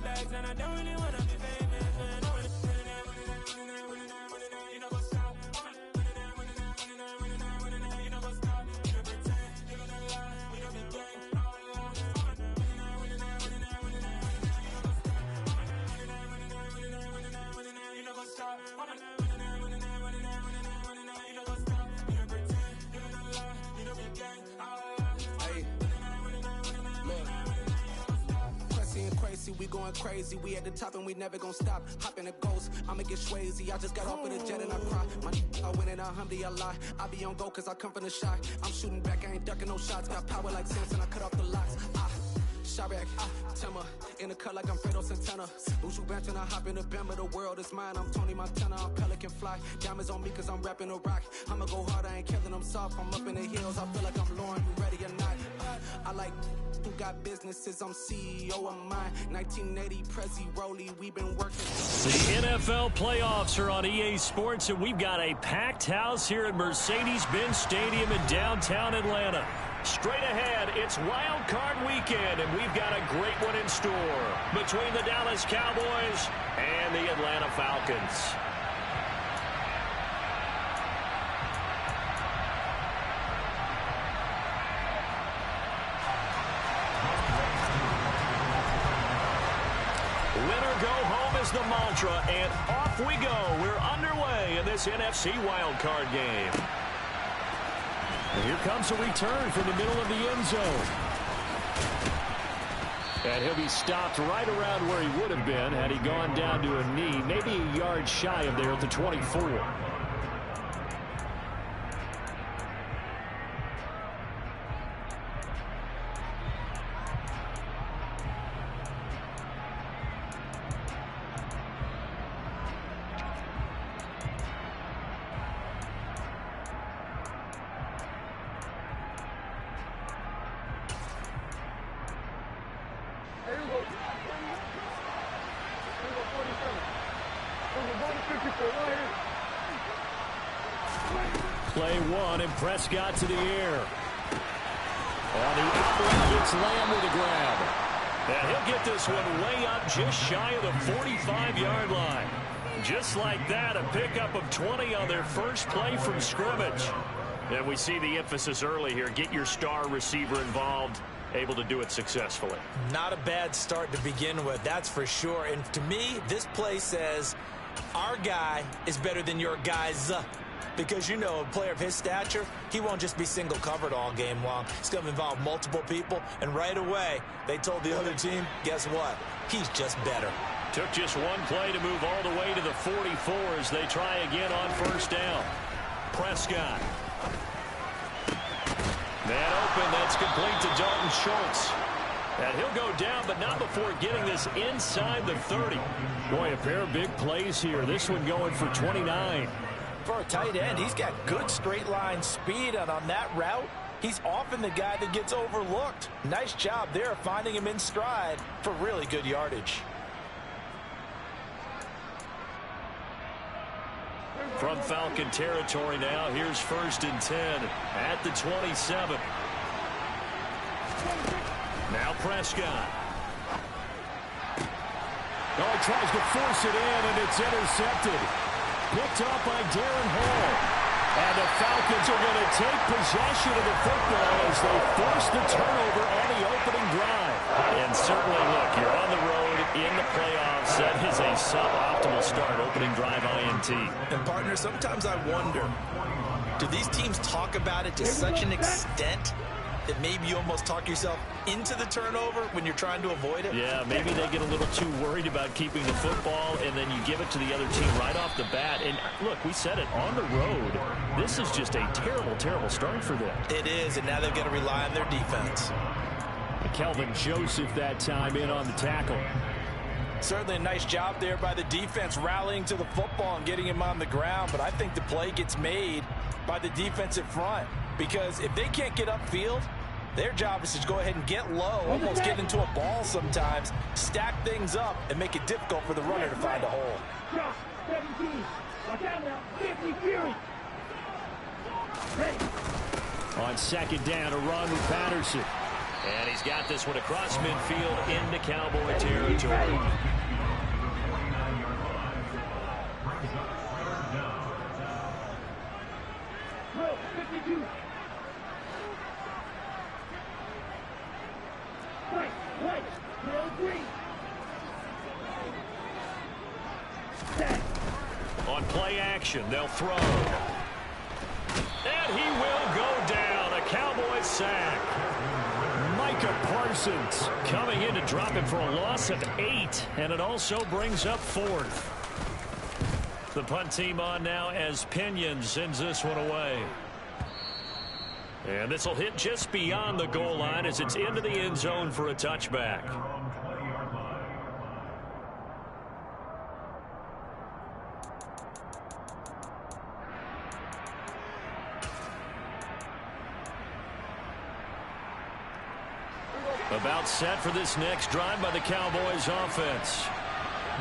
bags and I don't really wanna be famous, man. You know what's up? You know what's up? You don't pretend, you don't lie, we don't be gang. You know what's up? Crazy, we going crazy. We at the top and we never gonna stop. Hop in a ghost, I'ma get swayzy. I just got off with a jet and I cry. I win in a Humvee, I lie. I be on go cause I come from the shot. I'm shooting back, I ain't ducking no shots. Got power like Samson, I cut off the locks. Sharek, Timmer, in the cut like I'm Fredo Santana. Bushu Banton, I hop in the Bama, the world is mine. I'm Tony Montana, I'm Pelican Fly. Diamonds on me cause I'm rapping a rock. I'ma go hard, I ain't killing them soft. I'm up in the hills, I feel like I'm Lauren, you ready or not? I like who got businesses, I'm CEO of mine. 1980 Prezi Rolly, we've been working. The NFL playoffs are on EA Sports, and we've got a packed house here at Mercedes-Benz Stadium in downtown Atlanta. Straight ahead, it's Wild Card Weekend, and we've got a great one in store between the Dallas Cowboys and the Atlanta Falcons. Winner go home is the mantra, and off we go. We're underway in this NFC wildcard game. And here comes a return from the middle of the end zone. And he'll be stopped right around where he would have been had he gone down to a knee, maybe a yard shy of there at the 24. Play one, and Prescott to the air. On the outlet, it's Lamb with a grab. And he'll get this one way up just shy of the 45-yard line. Just like that, a pickup of 20 on their first play from scrimmage. And we see the emphasis early here. Get your star receiver involved, able to do it successfully. Not a bad start to begin with, that's for sure. And to me, this play says our guy is better than your guys. Because, you know, a player of his stature, he won't just be single covered all game long. It's going to involve multiple people. And right away, they told the other team, guess what? He's just better. Took just one play to move all the way to the 44 as they try again on first down. Prescott. Man open, that's complete to Dalton Schultz. And he'll go down, but not before getting this inside the 30. Boy, a pair of big plays here. This one going for 29. For a tight end, he's got good straight line speed, and on that route, he's often the guy that gets overlooked. Nice job there finding him in stride for really good yardage. From Falcon territory now, here's 1st and 10 at the 27. Now Prescott. Oh, he tries to force it in, and it's intercepted. Picked off by Darren Hall. And the Falcons are going to take possession of the football as they force the turnover on the opening drive. And certainly, look, you're on the road in the playoffs. That is a suboptimal start, opening drive INT. And, partner, sometimes I wonder, do these teams talk about it to such an extent that maybe you almost talk yourself into the turnover when you're trying to avoid it? Yeah, maybe they get a little too worried about keeping the football, and then you give it to the other team right off the bat. And look, we said it, on the road, this is just a terrible, terrible start for them. It is, and now they've got to rely on their defense. Kelvin Joseph that time in on the tackle. Certainly a nice job there by the defense, rallying to the football and getting him on the ground. But I think the play gets made by the defensive front, because if they can't get upfield, their job is to go ahead and get low, almost get into a ball sometimes, stack things up, and make it difficult for the runner to find a hole. 17. Watch out now. 50 Fury. On second down, a run with Patterson. And he's got this one across midfield into Cowboy territory. On play action, they'll throw. And he will go down. A Cowboy sack. Micah Parsons coming in to drop him for a loss of 8. And it also brings up 4th. The punt team on now as Pinion sends this one away. And this will hit just beyond the goal line as it's into the end zone for a touchback. About set for this next drive by the Cowboys offense.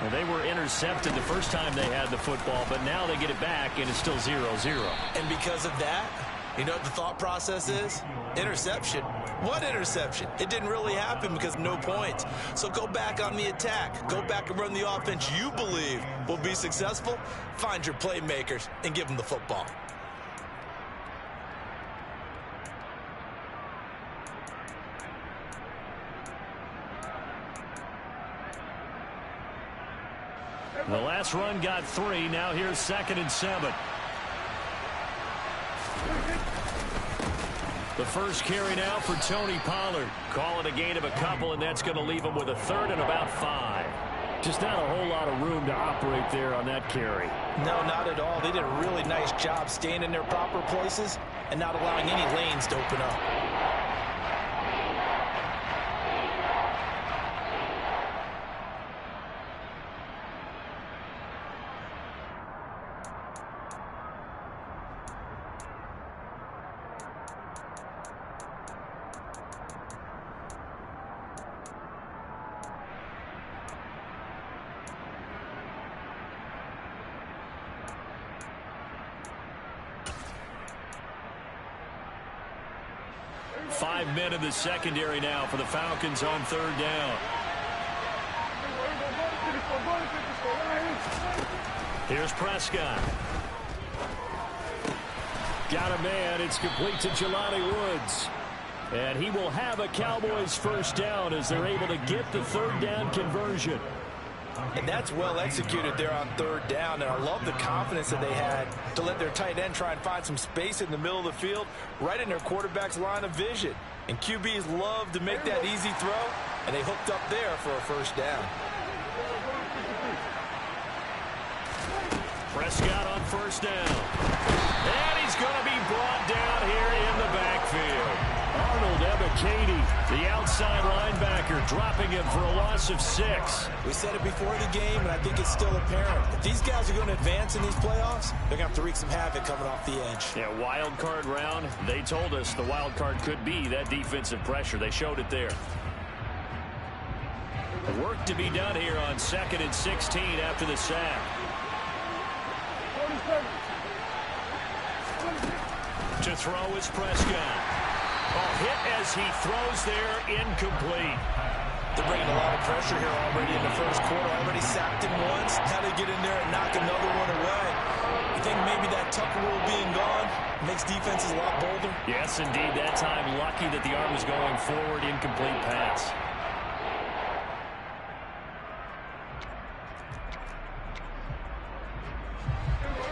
Well, they were intercepted the first time they had the football, but now they get it back, and it's still 0-0. And because of that, you know what the thought process is? Interception. What interception? It didn't really happen because no points. So go back on the attack. Go back and run the offense you believe will be successful. Find your playmakers and give them the football. The last run got 3. Now here's 2nd and 7. The first carry now for Tony Pollard. Call it a gain of a couple, and that's going to leave him with a 3rd and about 5. Just not a whole lot of room to operate there on that carry. No, not at all. They did a really nice job staying in their proper places and not allowing any lanes to open up. Five men in the secondary now for the Falcons on 3rd down. Here's Prescott. Got a man. It's complete to Jelani Woods. And he will have a Cowboys first down as they're able to get the 3rd down conversion. And that's well executed there on 3rd down. And I love the confidence that they had to let their tight end try and find some space in the middle of the field, right in their quarterback's line of vision. And QBs love to make that easy throw, and they hooked up there for a first down. Prescott on 1st down. And he's going to be brought down here in the backfield. Arnold Ebiketie, the outside linebacker, dropping him for a loss of 6. We said it before the game, and I think it's still apparent. If these guys are going to advance in these playoffs, they're going to have to wreak some havoc coming off the edge. Yeah, wild card round. They told us the wild card could be that defensive pressure. They showed it there. Work to be done here on 2nd and 16 after the sack. To throw is Prescott. Hit as he throws there, incomplete. They're bringing a lot of pressure here already in the first quarter. Already sacked him once. How to get in there and knock another one away. You think maybe that Tucker rule being gone makes defenses a lot bolder? Yes, indeed. That time lucky that the arm was going forward. Incomplete pass.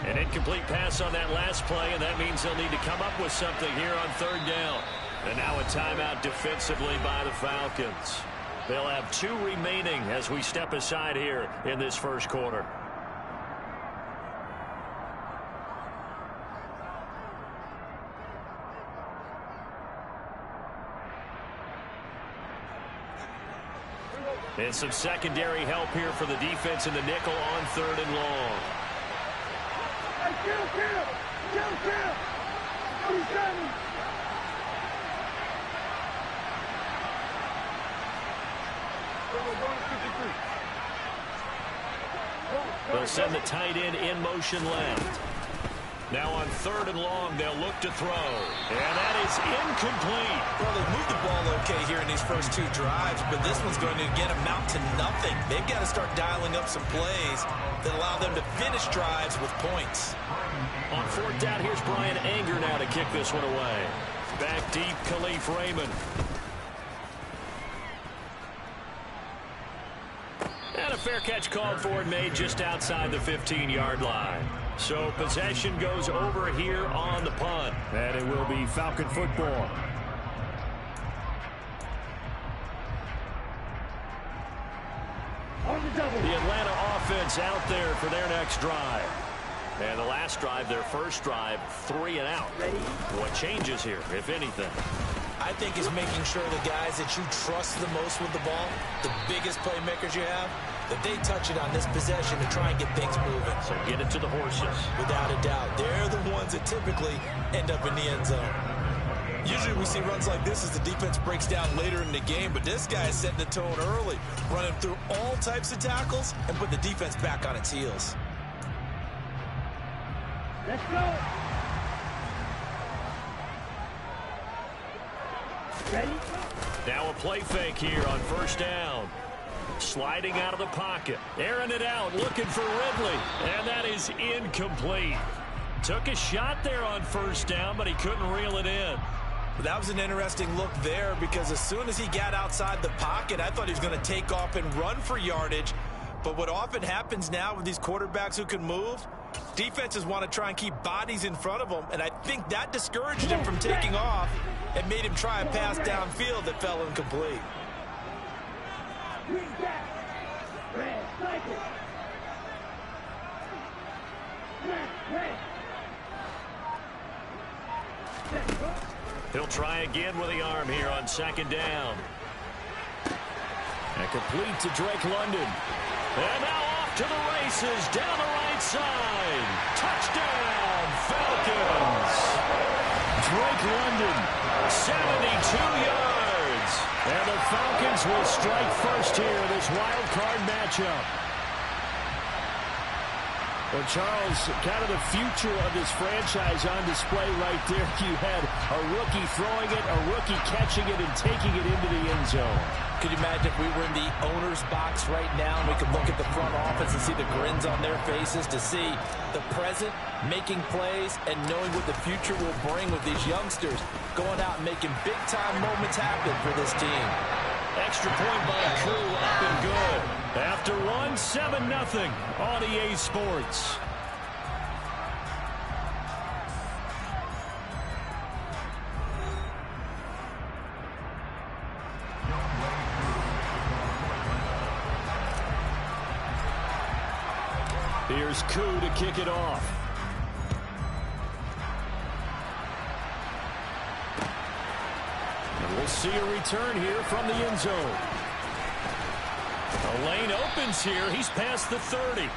An incomplete pass on that last play, and that means they'll need to come up with something here on 3rd down. And now a timeout defensively by the Falcons. They'll have 2 remaining as we step aside here in this first quarter. And some secondary help here for the defense in the nickel on 3rd and long. They'll send the tight end in motion left. Now on 3rd and long, they'll look to throw. And that is incomplete. Well, they moved the ball okay here in these first 2 drives, but this one's going to, again, amount to nothing. They've got to start dialing up some plays that allow them to finish drives with points. On 4th down, here's Brian Anger now to kick this one away. Back deep, Khalif Raymond. And a fair catch called for and made just outside the 15-yard line. So possession goes over here on the punt. And it will be Falcon football. The Atlanta offense out there for their next drive. And the last drive, their first drive, 3 and out. What changes here, if anything? I think it's making sure the guys that you trust the most with the ball, the biggest playmakers you have, that they touch it on this possession to try and get things moving. So get it to the horses. Without a doubt. They're the ones that typically end up in the end zone. Usually we see runs like this as the defense breaks down later in the game, but this guy is setting the tone early, running through all types of tackles and put the defense back on its heels. Let's go. Ready? Now a play fake here on 1st down. Sliding out of the pocket. Airing it out, looking for Ridley. And that is incomplete. Took a shot there on 1st down, but he couldn't reel it in. That was an interesting look there because as soon as he got outside the pocket, I thought he was going to take off and run for yardage. But what often happens now with these quarterbacks who can move, defenses want to try and keep bodies in front of them, and I think that discouraged him from taking off and made him try a pass downfield that fell incomplete. He'll try again with the arm here on 2nd down. And complete to Drake London. And now off to the races down the right side. Touchdown, Falcons. Drake London, 72 yards. And the Falcons will strike first here in this wild card matchup. Well, Charles, kind of the future of this franchise on display right there. You had a rookie throwing it, a rookie catching it, and taking it into the end zone. Could you imagine if we were in the owner's box right now and we could look at the front office and see the grins on their faces, to see the present making plays and knowing what the future will bring with these youngsters going out and making big-time moments happen for this team. Extra point by a crew, up and good. After one, 7-0 on EA Sports. Here's Koo to kick it off. And we'll see a return here from the end zone. The lane opens here. He's past the 30.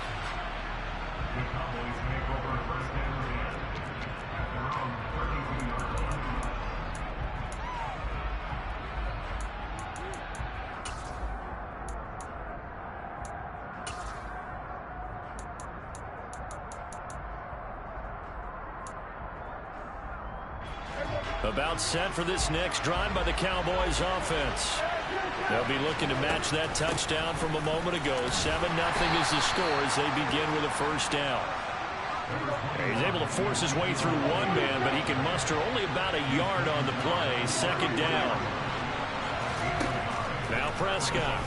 About set for this next drive by the Cowboys offense. They'll be looking to match that touchdown from a moment ago. 7-0 is the score as they begin with a first down. He's able to force his way through one man, but he can muster only about a yard on the play. 2nd down. Now Prescott.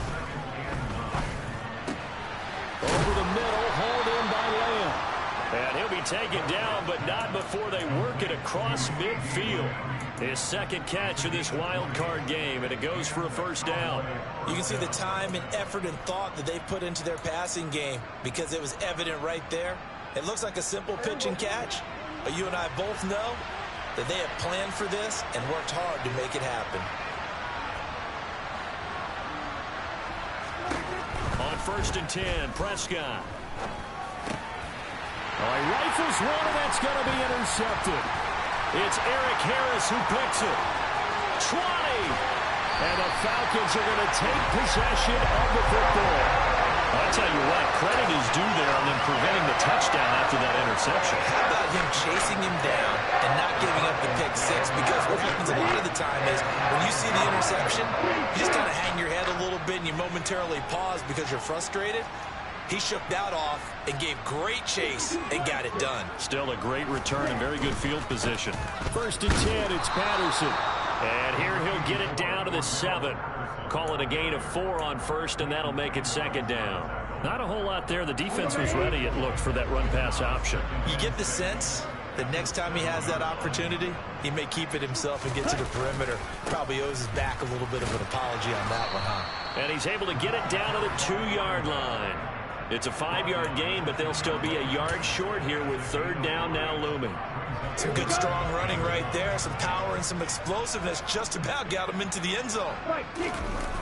Over the middle, hauled in by Lamb. And he'll be taken down, but not before they work it across midfield. His 2nd catch of this wild card game, and it goes for a first down. You can see the time and effort and thought that they put into their passing game because it was evident right there. It looks like a simple pitch and catch, but you and I both know that they have planned for this and worked hard to make it happen. On 1st and 10, Prescott. Oh, he rifles one, and that's going to be intercepted. It's Eric Harris who picks it. 20. And the Falcons are going to take possession of the football. I'll tell you what, credit is due there on them preventing the touchdown after that interception. How about him chasing him down and not giving up the pick six? Because what happens a lot of the time is when you see the interception, you just kind of hang your head a little bit and you momentarily pause because you're frustrated. He shook that off and gave great chase and got it done. Still a great return and very good field position. 1st and 10, it's Patterson. And here he'll get it down to the 7. Call it a gain of 4 on 1st, and that'll make it 2nd down. Not a whole lot there. The defense was ready, it looked, for that run-pass option. You get the sense that next time he has that opportunity, he may keep it himself and get to the perimeter. Probably owes his back a little bit of an apology on that one, huh? And he's able to get it down to the 2-yard line. It's a 5-yard gain, but they'll still be a yard short here with 3rd down now looming. Some good, strong running right there. Some power and some explosiveness just about got him into the end zone.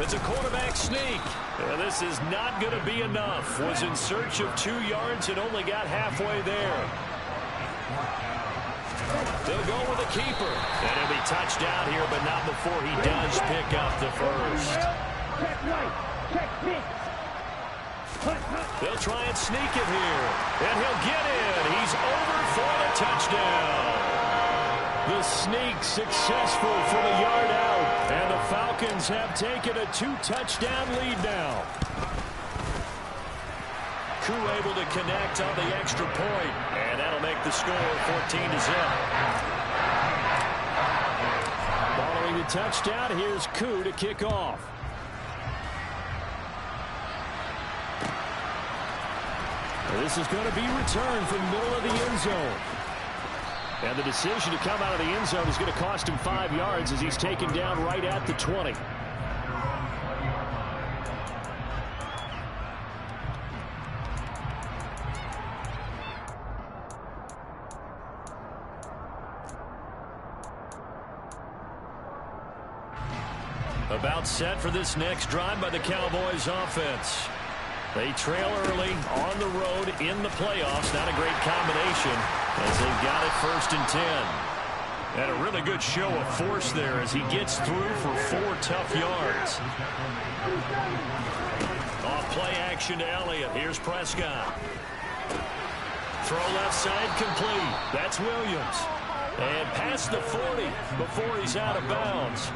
It's a quarterback sneak. And this is not going to be enough. Was in search of 2 yards and only got halfway there. They'll go with a keeper. And he'll be touched down here, but not before he does pick up the 1st. Check right. Check pitch. They'll try and sneak it here. And he'll get in. He's over for the touchdown. The sneak successful from a yard out. And the Falcons have taken a 2-touchdown lead now. Koo able to connect on the extra point. And that'll make the score 14-0. Following the touchdown, here's Koo to kick off. This is going to be returned from the middle of the end zone. And the decision to come out of the end zone is going to cost him 5 yards as he's taken down right at the 20. About set for this next drive by the Cowboys offense. They trail early on the road in the playoffs. Not a great combination as they've got it 1st and 10. And a really good show of force there as he gets through for 4 tough yards. Off play action to Elliott. Here's Prescott. Throw left side complete. That's Williams. And past the 40 before he's out of bounds.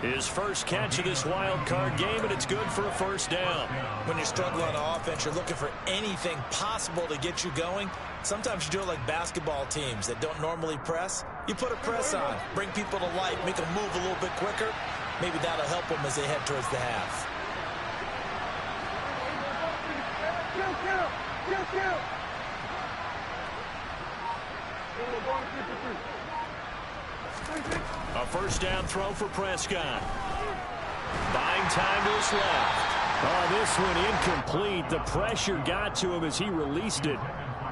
His first catch of this wild card game, and it's good for a 1st down. When you're struggling on offense, you're looking for anything possible to get you going. Sometimes you do it like basketball teams that don't normally press. You put a press on, bring people to life, make them move a little bit quicker. Maybe that'll help them as they head towards the half. A 1st down throw for Prescott. Buying time to his left. Oh, this one incomplete. The pressure got to him as he released it.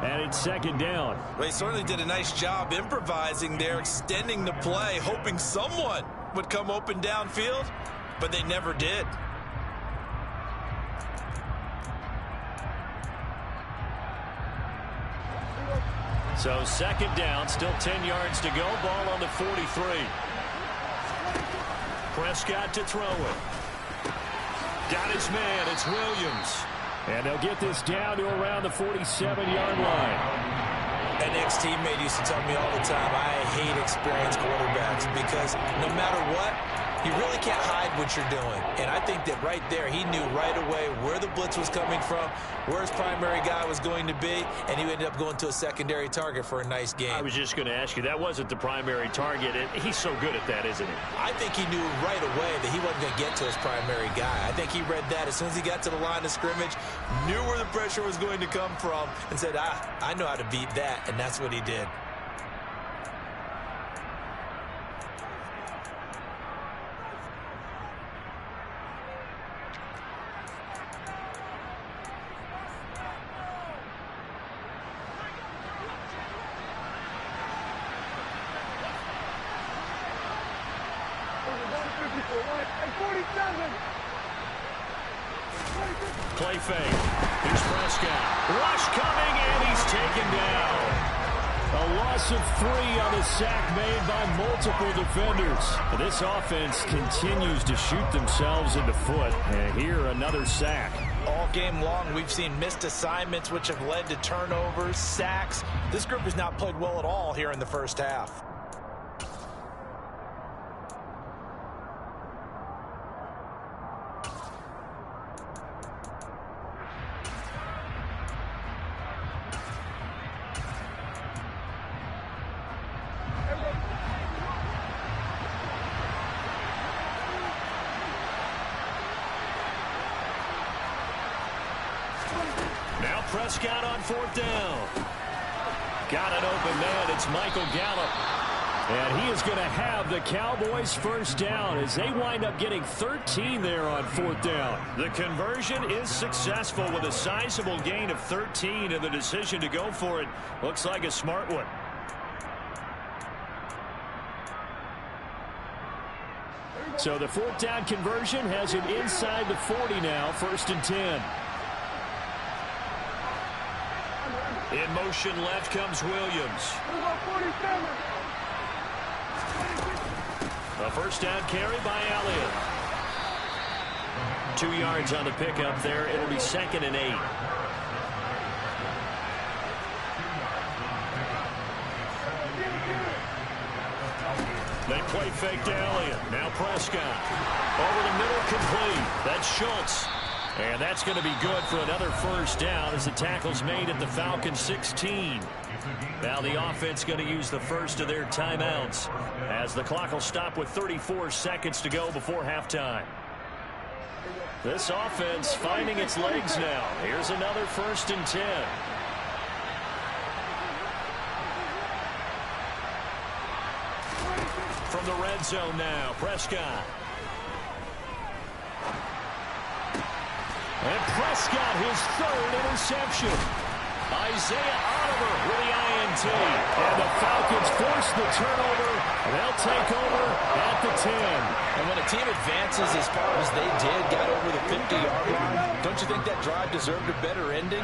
And it's 2nd down. Well, he certainly did a nice job improvising there, extending the play, hoping someone would come open downfield, but they never did. So 2nd down, still 10 yards to go. Ball on the 43. Prescott to throw it. Got his man. It's Williams. And they'll get this down to around the 47-yard line. An ex-teammate used to tell me all the time, I hate experienced quarterbacks because no matter what, you really can't hide what you're doing. And I think that right there, he knew right away where the blitz was coming from, where his primary guy was going to be, and he ended up going to a secondary target for a nice game. I was just going to ask you, that wasn't the primary target. And he's so good at that, isn't he? I think he knew right away that he wasn't going to get to his primary guy. I think he read that as soon as he got to the line of scrimmage, knew where the pressure was going to come from, and said, I know how to beat that, and that's what he did. Play fake. Here's Prescott. Rush coming, and he's taken down. A loss of 3 on the sack made by multiple defenders. This offense continues to shoot themselves in the foot. And here, another sack. All game long, we've seen missed assignments, which have led to turnovers, sacks. This group has not played well at all here in the first half. Now Prescott on fourth down. Got an open man. It's Michael Gallup. And he is going to have the Cowboys first down as they wind up getting 13 there on fourth down. The conversion is successful with a sizable gain of 13, and the decision to go for it looks like a smart one. So the fourth down conversion has him inside the 40 now, 1st and 10. In motion left comes Williams. A first down carry by Elliott. 2 yards on the pickup there. It'll be 2nd and 8. They play fake to Elliott. Now Prescott. Over the middle, complete. That's Schultz. And that's going to be good for another first down as the tackle's made at the Falcons 16. Now the offense going to use the first of their timeouts as the clock will stop with 34 seconds to go before halftime. This offense finding its legs now. Here's another 1st and 10. From the red zone now, Prescott. And Prescott, his 3rd interception. Isaiah Oliver with the INT. And the Falcons force the turnover. They'll take over at the 10. And when a team advances as far as they did, got over the 50-yard line, don't you think that drive deserved a better ending?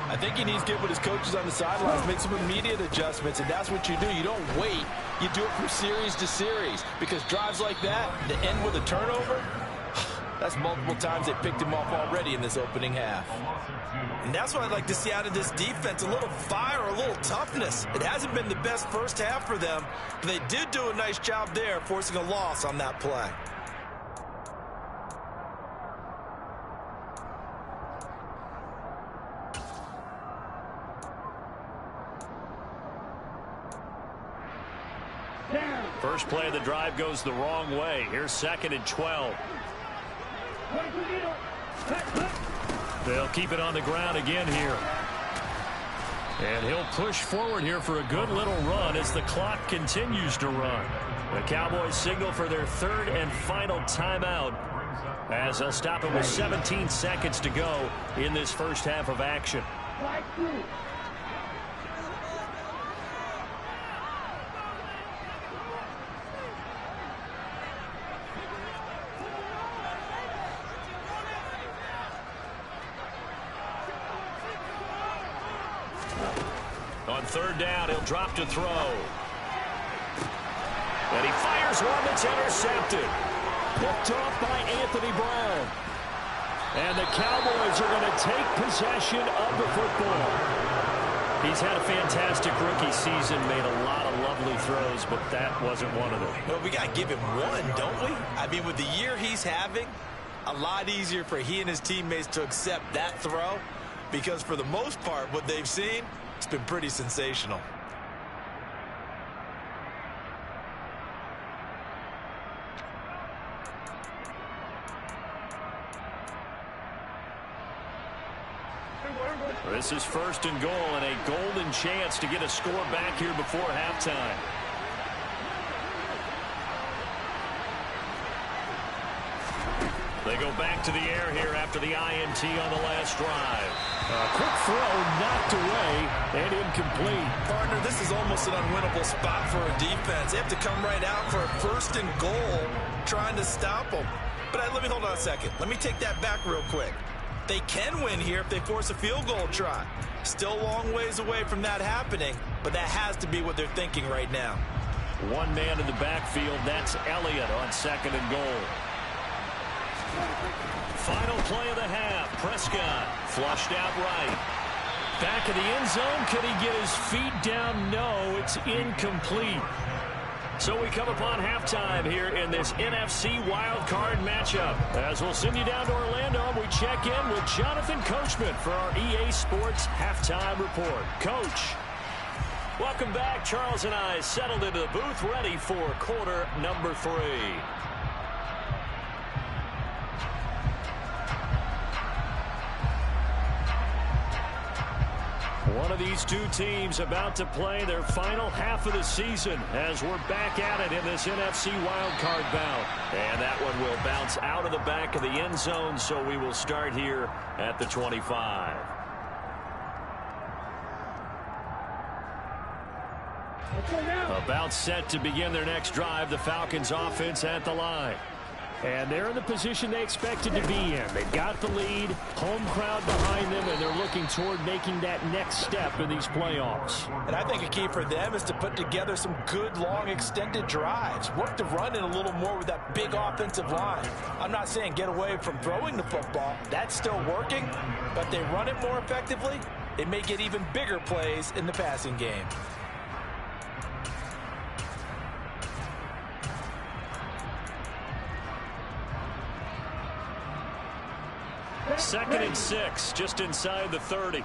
I think he needs to get with his coaches on the sidelines, make some immediate adjustments, and that's what you do. You don't wait. You do it from series to series, because drives like that, that end with a turnover, that's multiple times they picked him off already in this opening half. And that's what I'd like to see out of this defense, a little fire, a little toughness. It hasn't been the best first half for them, but they did do a nice job there, forcing a loss on that play. First play of the drive goes the wrong way. Here's 2nd and 12. They'll keep it on the ground again here. And he'll push forward here for a good little run as the clock continues to run. The Cowboys signal for their 3rd and final timeout as they'll stop it with 17 seconds to go in this first half of action. On 3rd down, he'll drop to throw. And he fires one that's intercepted. Picked off by Anthony Brown. And the Cowboys are going to take possession of the football. He's had a fantastic rookie season, made a lot of lovely throws, but that wasn't one of them. Well, we got to give him one, don't we? I mean, with the year he's having, a lot easier for he and his teammates to accept that throw, because for the most part, what they've seen, it's been pretty sensational. This is 1st and goal and a golden chance to get a score back here before halftime. They go back to the air here after the INT on the last drive. A quick throw knocked away and incomplete. Partner, this is almost an unwinnable spot for a defense. They have to come right out for a 1st and goal trying to stop them. But let me hold on a second. Let me take that back real quick. They can win here if they force a field goal try. Still a long ways away from that happening, but that has to be what they're thinking right now. One man in the backfield, that's Elliott on 2nd and goal. Final play of the half. Prescott flushed out right. Back of the end zone. Can he get his feet down? No, it's incomplete. So we come upon halftime here in this NFC wildcard matchup. As we'll send you down to Orlando, we check in with Jonathan Coachman for our EA Sports Halftime Report. Coach, welcome back. Charles and I settled into the booth, ready for quarter number 3. One of these two teams about to play their final half of the season as we're back at it in this NFC wildcard bout. And that one will bounce out of the back of the end zone, so we will start here at the 25. About set to begin their next drive, the Falcons offense at the line. And they're in the position they expected to be in. They've got the lead, home crowd behind them, and they're looking toward making that next step in these playoffs. And I think a key for them is to put together some good, long, extended drives. Work the run in a little more with that big offensive line. I'm not saying get away from throwing the football. That's still working. But they run it more effectively, they may get even bigger plays in the passing game. Second and 6, just inside the 30.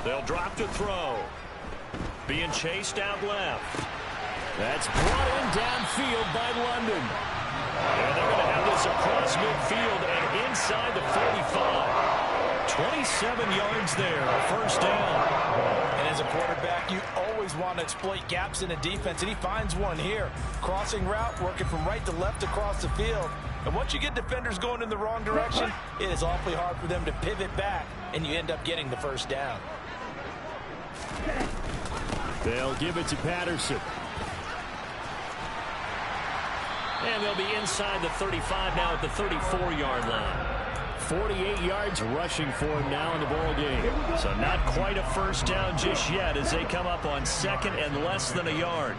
They'll drop to throw. Being chased out left. That's brought in downfield by London. And they're going to have this across midfield and inside the 45. 27 yards there, a first down. And as a quarterback, you always want to exploit gaps in a defense, and he finds one here. Crossing route, working from right to left across the field. And once you get defenders going in the wrong direction, it is awfully hard for them to pivot back, and you end up getting the first down. They'll give it to Patterson. And they'll be inside the 35 now at the 34-yard line. 48 yards rushing for him now in the ball game. So not quite a first down just yet as they come up on second and less than a yard.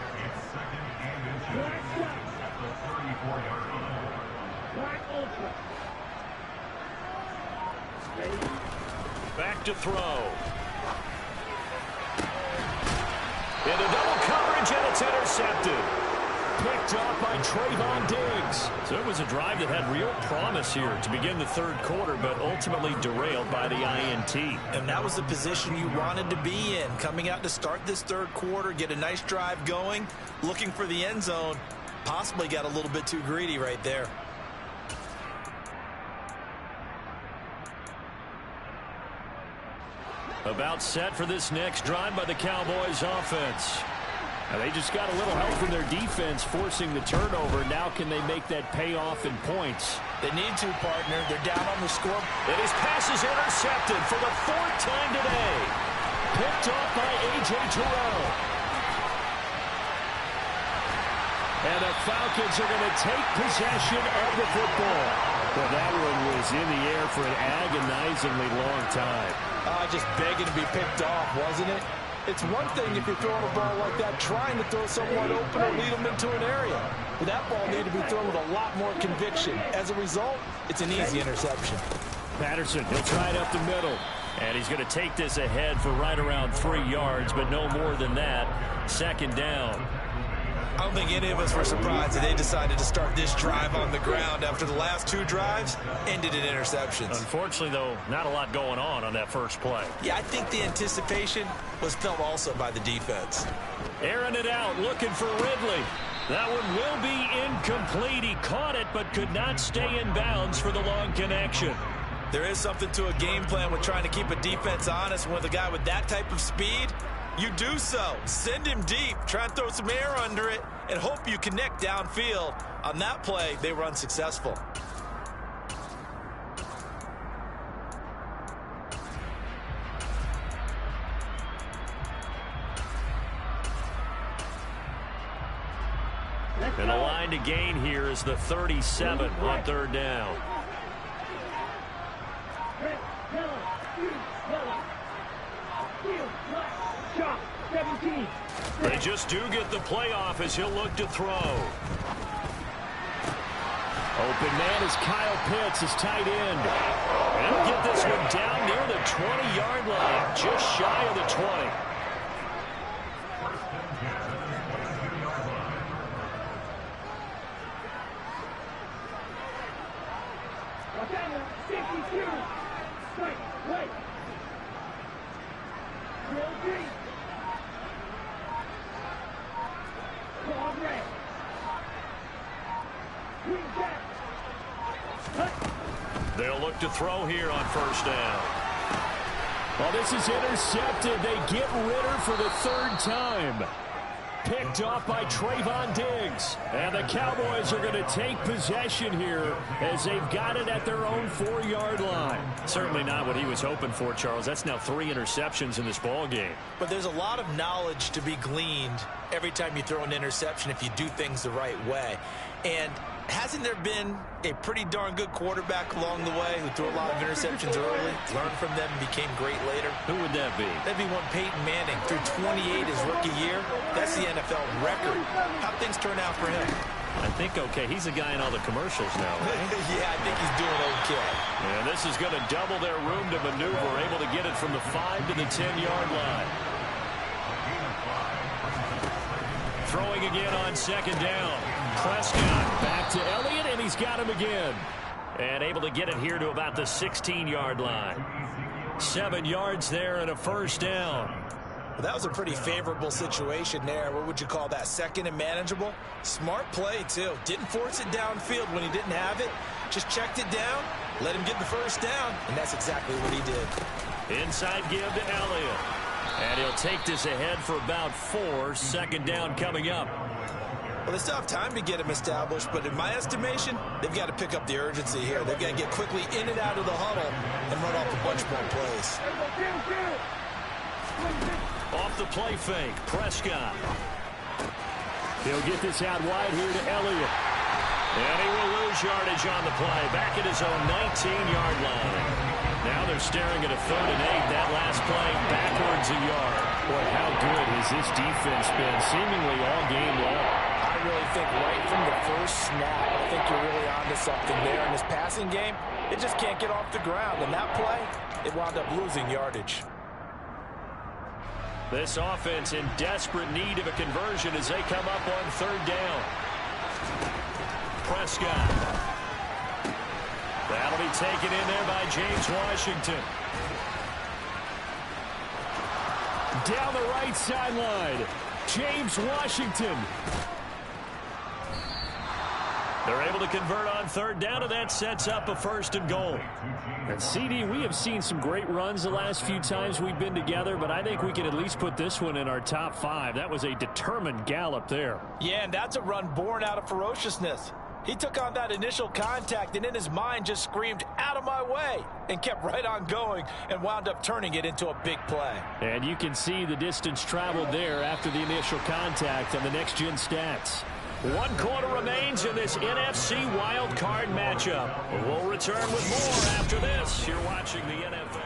Back to throw. Into double coverage, and it's intercepted. Picked up by Trayvon Diggs. So it was a drive that had real promise here to begin the third quarter, but ultimately derailed by the INT. And that was the position you wanted to be in. Coming out to start this third quarter, get a nice drive going, looking for the end zone. Possibly got a little bit too greedy right there. About set for this next drive by the Cowboys offense. Now they just got a little help from their defense forcing the turnover. Now can they make that pay off in points? They need to, partner. They're down on the score. And his pass is intercepted for the 4th time today. Picked off by A.J. Terrell. And the Falcons are going to take possession of the football. Well, that one was in the air for an agonizingly long time. Just begging to be picked off, wasn't it? It's one thing if you're throwing a ball like that, trying to throw someone open or lead them into an area. But that ball needed to be thrown with a lot more conviction. As a result, it's an easy interception. Patterson, he'll try it up the middle. And he's going to take this ahead for right around 3 yards, but no more than that. Second down. I don't think any of us were surprised that they decided to start this drive on the ground after the last 2 drives ended in interceptions. Unfortunately, though, not a lot going on that first play. Yeah, I think the anticipation was felt also by the defense. Airing it out, looking for Ridley. That one will be incomplete. He caught it, but could not stay in bounds for the long connection. There is something to a game plan with trying to keep a defense honest. With a guy with that type of speed, you do so. Send him deep. Try and throw some air under it and hope you connect downfield. On that play, they were unsuccessful. And the line to gain here is the 37 on third down. They just do get the playoff as he'll look to throw. Open man is Kyle Pitts, his tight end. And he'll get this one down near the 20-yard line, just shy of the 20. They'll look to throw here on first down. Well, this is intercepted. They get Ritter for the third time. Picked off by Trayvon Diggs. And the Cowboys are going to take possession here as they've got it at their own 4-yard line. Certainly not what he was hoping for, Charles. That's now 3 interceptions in this ball game. But there's a lot of knowledge to be gleaned every time you throw an interception if you do things the right way. And hasn't there been a pretty darn good quarterback along the way who threw a lot of interceptions early, learned from them, and became great later? Who would that be? That'd be one Peyton Manning. Threw 28 his rookie year. That's the NFL record. How'd things turn out for him? I think okay. He's a guy in all the commercials now, right? Yeah, I think he's doing okay. And this is going to double their room to maneuver, able to get it from the 5 to the 10-yard line. Throwing again on second down. Prescott back to Elliott, and he's got him again. And able to get it here to about the 16-yard line. 7 yards there and a first down. Well, that was a pretty favorable situation there. What would you call that? Second and manageable? Smart play, too. Didn't force it downfield when he didn't have it. Just checked it down, let him get the first down, and that's exactly what he did. Inside give to Elliott. And he'll take this ahead for about 4. Second down coming up. Well, they still have time to get him established, but in my estimation, they've got to pick up the urgency here. They've got to get quickly in and out of the huddle and run off a bunch more plays. Off the play fake, Prescott. He'll get this out wide here to Elliott. And he will lose yardage on the play, back at his own 19-yard line. Now they're staring at a 3rd and 8. That last play backwards a yard. Boy, how good has this defense been seemingly all game long? I really think right from the first snap, I think you're really onto something there. In this passing game, it just can't get off the ground. And that play, it wound up losing yardage. This offense in desperate need of a conversion as they come up on 3rd down. Prescott. That'll be taken in there by James Washington. Down the right sideline, James Washington. They're able to convert on 3rd down, and that sets up a 1st and goal. And CD, we have seen some great runs the last few times we've been together, but I think we can at least put this one in our top 5. That was a determined gallop there. Yeah, and that's a run born out of ferociousness. He took on that initial contact and in his mind just screamed, "Out of my way," and kept right on going and wound up turning it into a big play. And you can see the distance traveled there after the initial contact on the next-gen stats. 1 quarter remains in this NFC wild card matchup. We'll return with more after this. You're watching the NFL.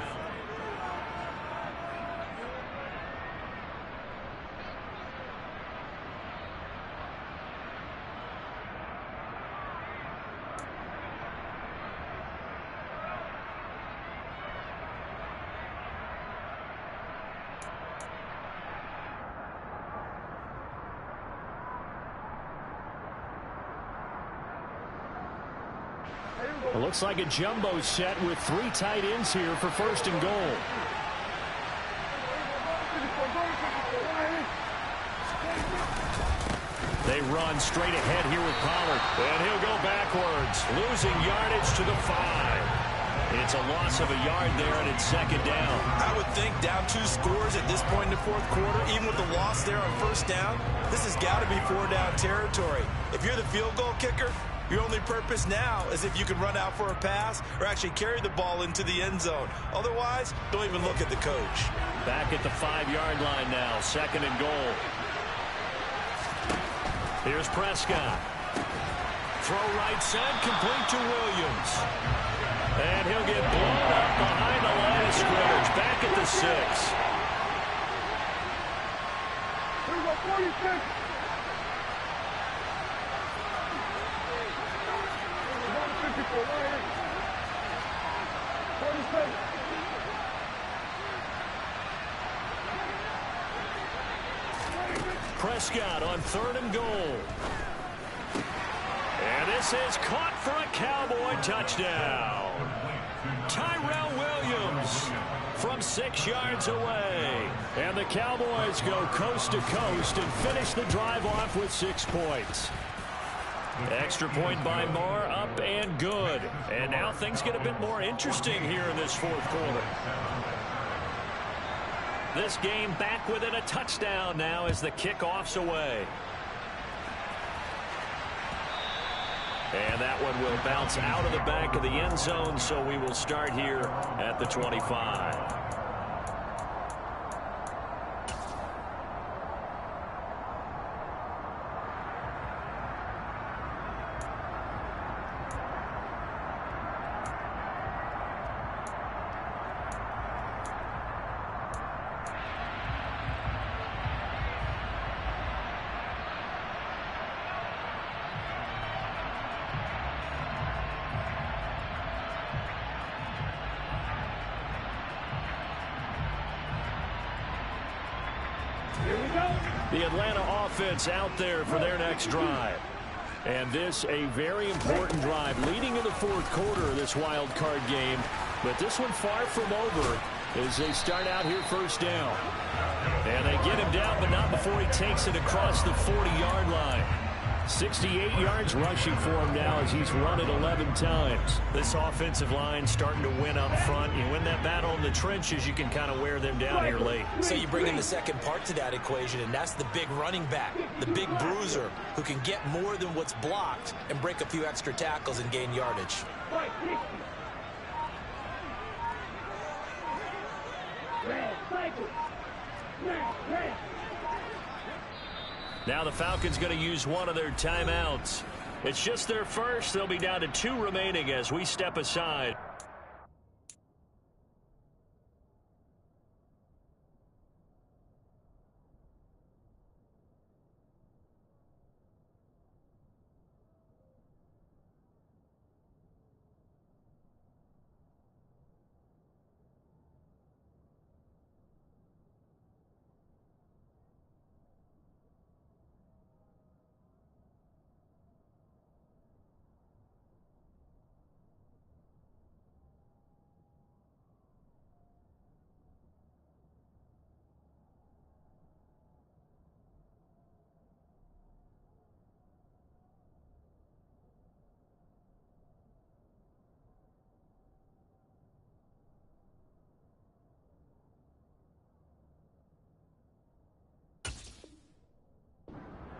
It looks like a jumbo set with 3 tight ends here for 1st and goal. They run straight ahead here with Pollard. And he'll go backwards, losing yardage to the 5. It's a loss of a yard there, and it's 2nd down. I would think down 2 scores at this point in the 4th quarter, even with the loss there on 1st down, this has got to be 4-down territory. If you're the field goal kicker, your only purpose now is if you can run out for a pass or actually carry the ball into the end zone. Otherwise, don't even look at the coach. Back at the 5-yard line now, 2nd and goal. Here's Prescott. Throw right side, complete to Williams. And he'll get blown up behind the line of scrimmage, back at the 6. Prescott on 3rd and goal. And this is caught for a Cowboy touchdown. Tyrell Williams from 6 yards away. And the Cowboys go coast to coast and finish the drive off with 6 points. Extra point by Marr, up and good. And now things get a bit more interesting here in this 4th quarter. This game back within a touchdown now as the kickoff's away. And that one will bounce out of the back of the end zone, so we will start here at the 25. The Atlanta offense out there for their next drive. And this a very important drive leading in the 4th quarter of this wild card game. But this one far from over as they start out here 1st down. And they get him down, but not before he takes it across the 40-yard line. 68 yards rushing for him now as he's run it 11 times. This offensive line starting to win up front. You win that battle in the trenches, you can kind of wear them down here late. So you bring in the second part to that equation, and that's the big running back, the big bruiser, who can get more than what's blocked and break a few extra tackles and gain yardage. Now the Falcons going to use one of their timeouts. It's just their first. They'll be down to 2 remaining as we step aside.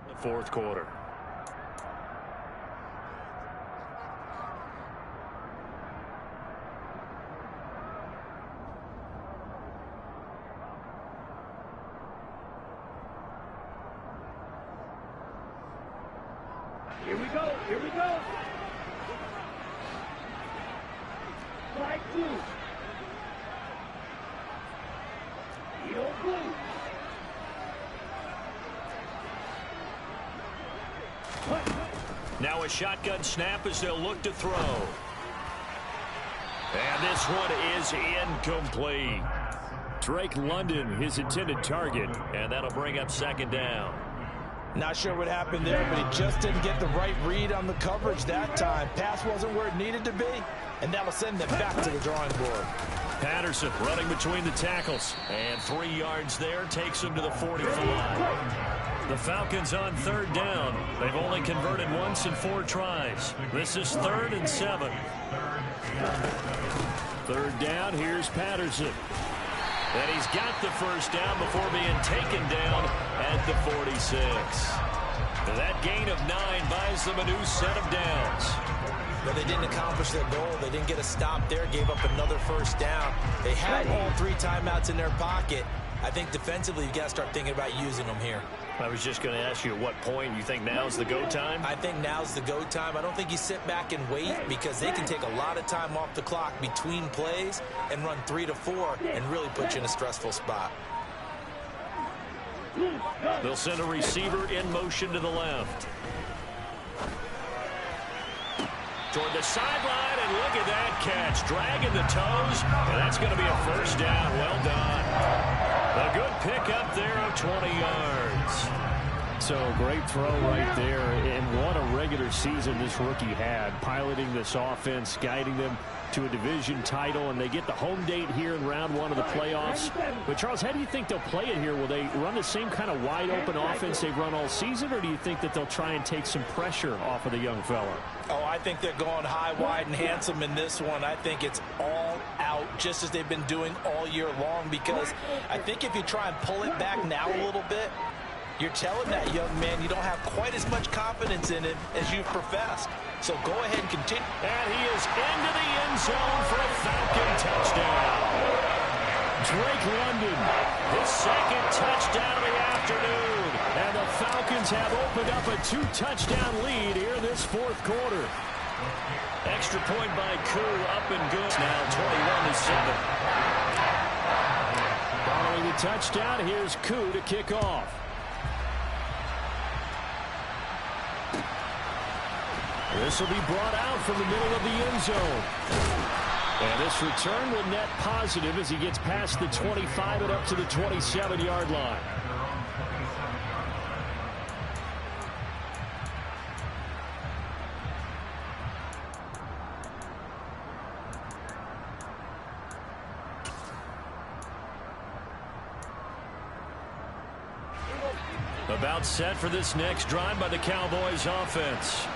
The 4th quarter. Here we go. Here we go. Strike 2. Heel blue. Now a shotgun snap as they'll look to throw. And this one is incomplete. Drake London, his intended target, and that'll bring up 2nd down. Not sure what happened there, but he just didn't get the right read on the coverage that time. Pass wasn't where it needed to be, and that'll send them back to the drawing board. Patterson running between the tackles, and 3 yards there takes him to the 45. The Falcons on 3rd down. They've only converted once in 4 tries. This is 3rd and 7. 3rd down, here's Patterson. And he's got the 1st down before being taken down at the 46. That gain of 9 buys them a new set of downs. But they didn't accomplish their goal. They didn't get a stop there, gave up another 1st down. They had all 3 timeouts in their pocket. I think defensively, you've got to start thinking about using them here. I was just going to ask you at what point you think now's the go time? I think now's the go time. I don't think you sit back and wait because they can take a lot of time off the clock between plays and run 3 to 4 and really put you in a stressful spot. They'll send a receiver in motion to the left. Toward the sideline, and look at that catch. Dragging the toes, and that's going to be a first down. Well done. A good pickup there of 20 yards. So great throw right there, and what a regular season this rookie had, piloting this offense, guiding them to a division title, and they get the home date here in round one of the playoffs. But Charles, how do you think they'll play it here? Will they run the same kind of wide open offense they've run all season, or do you think that they'll try and take some pressure off of the young fella? Oh, I think they're going high, wide, and handsome in this one. I think it's all out, just as they've been doing all year long, because I think if you try and pull it back now a little bit, you're telling that young man you don't have quite as much confidence in him as you've professed. So go ahead and continue. And he is into the end zone for a Falcon touchdown. Drake London, his second touchdown of the afternoon. And the Falcons have opened up a 2-touchdown lead here this fourth quarter. Extra point by Koo, up and good. Now 21-7. Following the touchdown, here's Koo to kick off. This will be brought out from the middle of the end zone. And this return will net positive as he gets past the 25 and up to the 27-yard line. About set for this next drive by the Cowboys offense.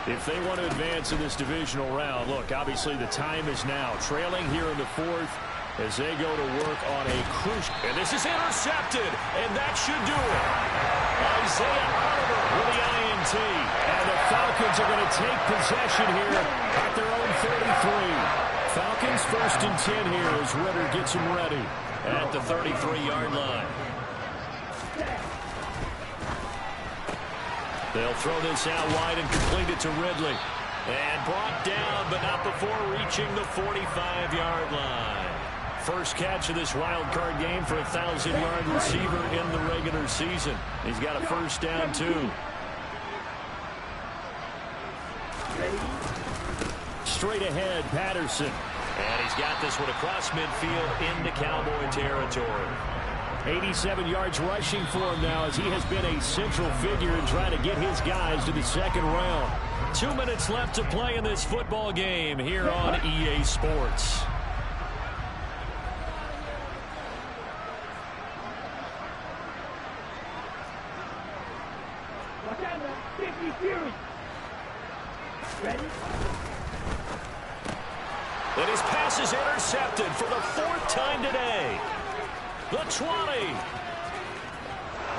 If they want to advance in this divisional round, look, obviously the time is now. Trailing here in the fourth as they go to work on a crucial. And this is intercepted, and that should do it. Isaiah Oliver with the INT. And the Falcons are going to take possession here at their own 33. Falcons 1st and 10 here as Ritter gets them ready at the 33-yard line. They'll throw this out wide and complete it to Ridley. And brought down, but not before reaching the 45-yard line. First catch of this wild card game for a 1,000-yard receiver in the regular season. He's got a first down, too. Straight ahead, Patterson. And he's got this one across midfield into Cowboy territory. 87 yards rushing for him now as he has been a central figure in trying to get his guys to the second round. 2 minutes left to play in this football game here on EA Sports. And his pass is intercepted for the 4th time today. The 20.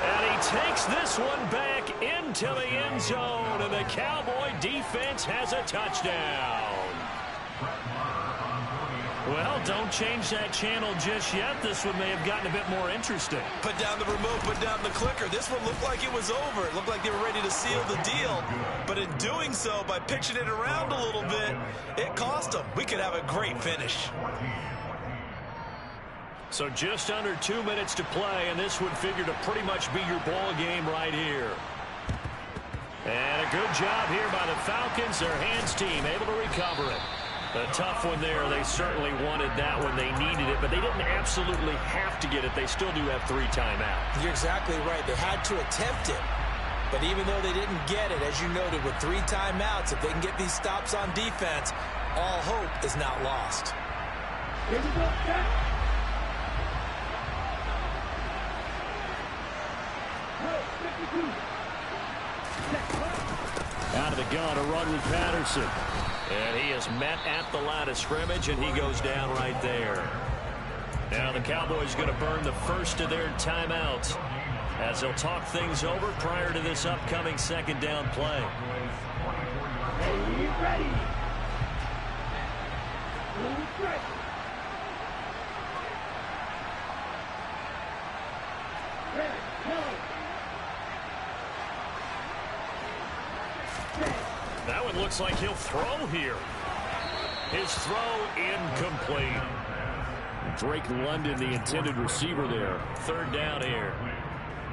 And he takes this one back into the end zone. And the Cowboy defense has a touchdown. Well, don't change that channel just yet. This one may have gotten a bit more interesting. Put down the remote, put down the clicker. This one looked like it was over. It looked like they were ready to seal the deal. But in doing so, by pitching it around a little bit, it cost them. We could have a great finish. So just under 2 minutes to play, and this would figure to pretty much be your ball game right here. And a good job here by the Falcons. Their hands team able to recover it. A tough one there. They certainly wanted that one. They needed it, but they didn't absolutely have to get it. They still do have 3 timeouts. You're exactly right. They had to attempt it. But even though they didn't get it, as you noted, with 3 timeouts, if they can get these stops on defense, all hope is not lost. Here we go, Jack. Out of the gun, a run with Patterson. And he is met at the line of scrimmage, and he goes down right there. Now the Cowboys going to burn the first of their timeouts as they'll talk things over prior to this upcoming second down play. Ready. That one looks like he'll throw here. His throw incomplete. Drake London, the intended receiver there. 3rd down here.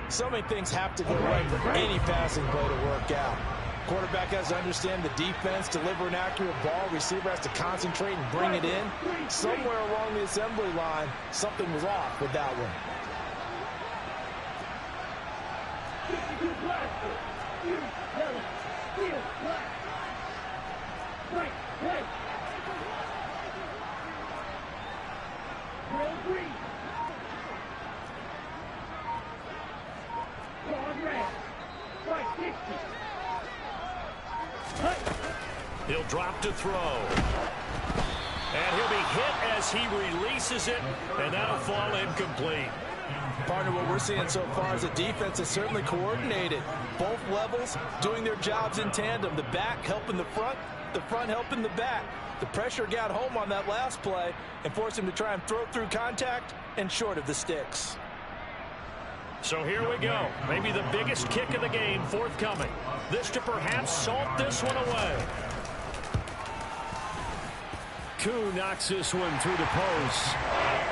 So many things have to go right for any passing play to work out. Quarterback has to understand the defense, deliver an accurate ball. Receiver has to concentrate and bring it in. Somewhere along the assembly line, something was off with that one. He'll drop to throw. And he'll be hit as he releases it, and that'll fall incomplete. Partner, what we're seeing so far is the defense is certainly coordinated. Both levels doing their jobs in tandem. The back helping the front helping the back. The pressure got home on that last play and forced him to try and throw through contact and short of the sticks. So here we go. Maybe the biggest kick of the game forthcoming. This to perhaps salt this one away. Koo knocks this one through the post.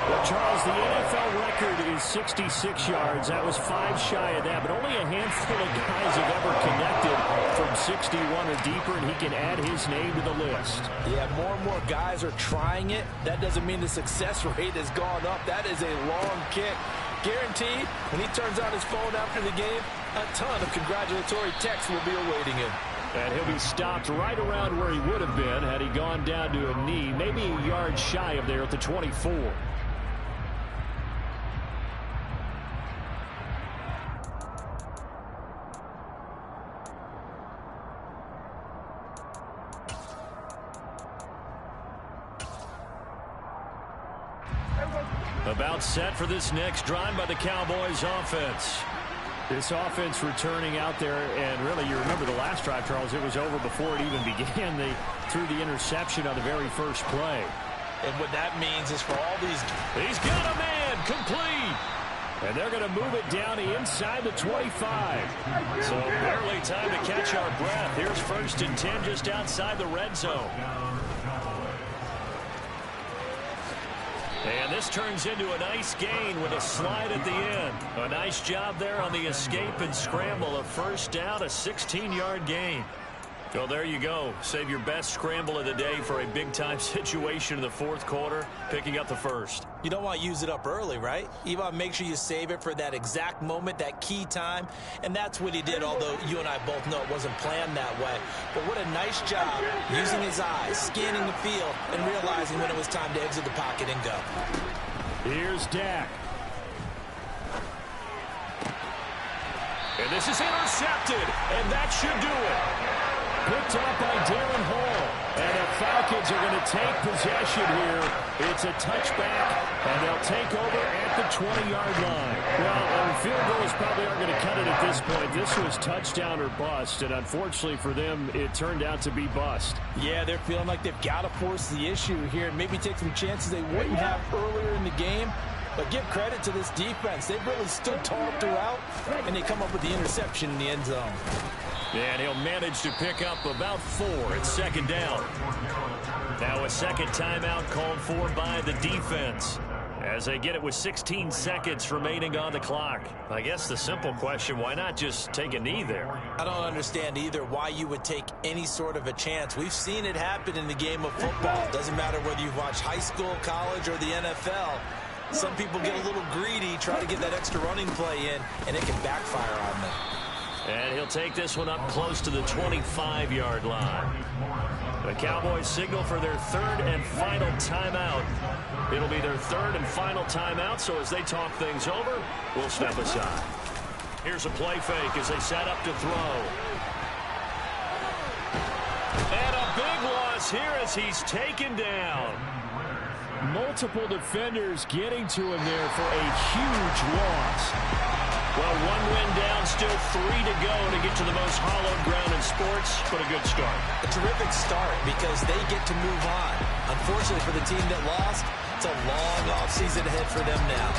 Well, Charles, the NFL record is 66 yards. That was 5 shy of that, but only a handful of guys have ever connected from 61 or deeper, and he can add his name to the list. Yeah, more and more guys are trying it. That doesn't mean the success rate has gone up. That is a long kick. Guaranteed, when he turns on his phone after the game, a ton of congratulatory texts will be awaiting him. And he'll be stopped right around where he would have been had he gone down to a knee, maybe a yard shy of there at the 24. About set for this next drive by the Cowboys offense. This offense returning out there, and really, you remember the last drive, Charles, it was over before it even began. They threw the interception on the very first play. And what that means is for all these... He's got a man, complete. And they're going to move it down inside the 25. So barely time to catch our breath. Here's 1st and 10 just outside the red zone. And this turns into a nice gain with a slide at the end. A nice job there on the escape and scramble. A 1st down, a 16-yard gain. Well, there you go. Save your best scramble of the day for a big-time situation in the 4th quarter, picking up the 1st. You don't want to use it up early, right? You want to make sure you save it for that exact moment, that key time. And that's what he did, although you and I both know it wasn't planned that way. But what a nice job using his eyes, scanning the field, and realizing when it was time to exit the pocket and go. Here's Dak. And this is intercepted, and that should do it. Picked up by Darren Hall. And the Falcons are going to take possession here. It's a touchback, and they'll take over at the 20-yard line. Well, field goals probably aren't going to cut it at this point. This was touchdown or bust, and unfortunately for them, it turned out to be bust. Yeah, they're feeling like they've got to force the issue here and maybe take some chances they wouldn't have earlier in the game. But give credit to this defense. They've really stood tall throughout, and they come up with the interception in the end zone. And he'll manage to pick up about 4 at 2nd down. Now a second timeout called for by the defense as they get it with 16 seconds remaining on the clock. I guess the simple question, why not just take a knee there? I don't understand either why you would take any sort of a chance. We've seen it happen in the game of football. Doesn't matter whether you've watched high school, college, or the NFL. Some people get a little greedy, try to get that extra running play in, and it can backfire on them. And he'll take this one up close to the 25-yard line. The Cowboys signal for their 3rd and final timeout. It'll be their 3rd and final timeout, so as they talk things over, we'll step aside. Here's a play fake as they set up to throw. And a big loss here as he's taken down. Multiple defenders getting to him there for a huge loss. Well, 1 win down, still 3 to go to get to the most hallowed ground in sports, but a good start. A terrific start because they get to move on. Unfortunately for the team that lost, it's a long offseason ahead for them now.